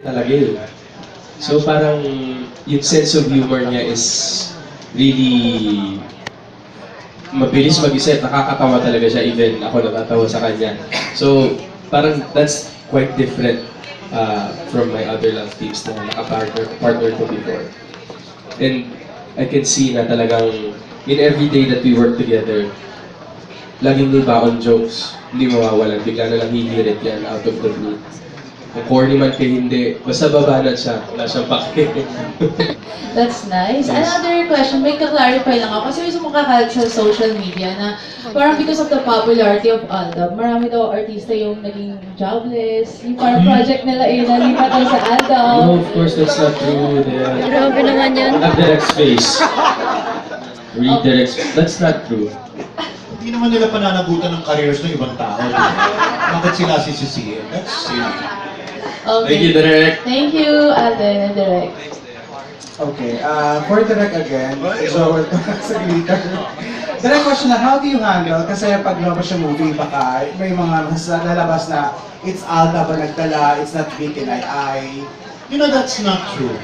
talaga yun. So parang yung sense of humor niya is really mabilis mag-isip, nakakatawa talaga siya, even ako natatawa sa kanya. So parang that's quite different from my other love teams na nakapartner ko before. And I can see na talagang in every day that we work together, laging may baon jokes, hindi mawawalan, bigla na lang hihirit yan out of the blue. Kung corny man kay hindi, basta babanat siya, wala siyang pake. That's nice. Another question, may ka-clarify lang ako. Kasi may sumakakat sa social media na parang because of the popularity of Aldab, marami daw artista yung naging jobless. Yung parang project nila nalipat daw sa Aldab. No, of course, that's not true. Grabe naman yun. Have direct space. Read direct space. That's not true. Hindi naman nila pananagutan ng careers ng ibang tao. Bakit sila sisisihin? That's silly. Okay. Thank you, Direk. Thank you, Alden and Direk. Okay, for Direk again, so sa glitter. Direk question na, how do you handle? Kasi pag lumabas yung movie, baka may mga mas lalabas na it's Alda ba nagdala, it's not Vic and I. You know, that's not true.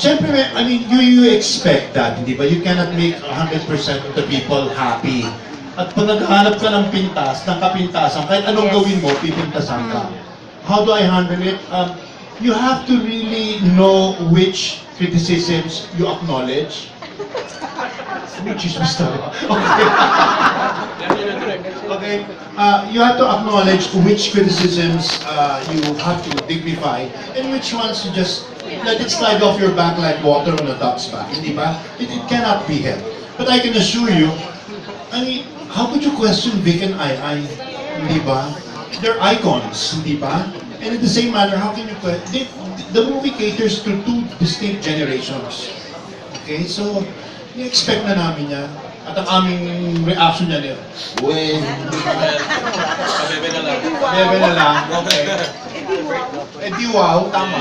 Siyempre, I mean, you expect that, hindi ba? You cannot make 100% of the people happy. At pag naghahanap ka ng pintas, ng kapintasan, kahit anong gawin mo, pipintasan ka. How do I handle it? You have to really know which criticisms you acknowledge. Which is Mr. Okay. Okay. You have to acknowledge which criticisms you have to dignify and which ones you just let it slide off your back like water on a duck's back. Hindi ba? It cannot be helped. But I can assure you, I mean, how could you question Vic and I? Hindi ba? They're icons, hindi ba? And in the same manner, how can you question? The movie caters to two distinct generations. Okay, so i-expect na namin yan. At ang aming reaction niya niya, uy, Pabebe na lang. bebe na lang, okay. Eh di wow, tama.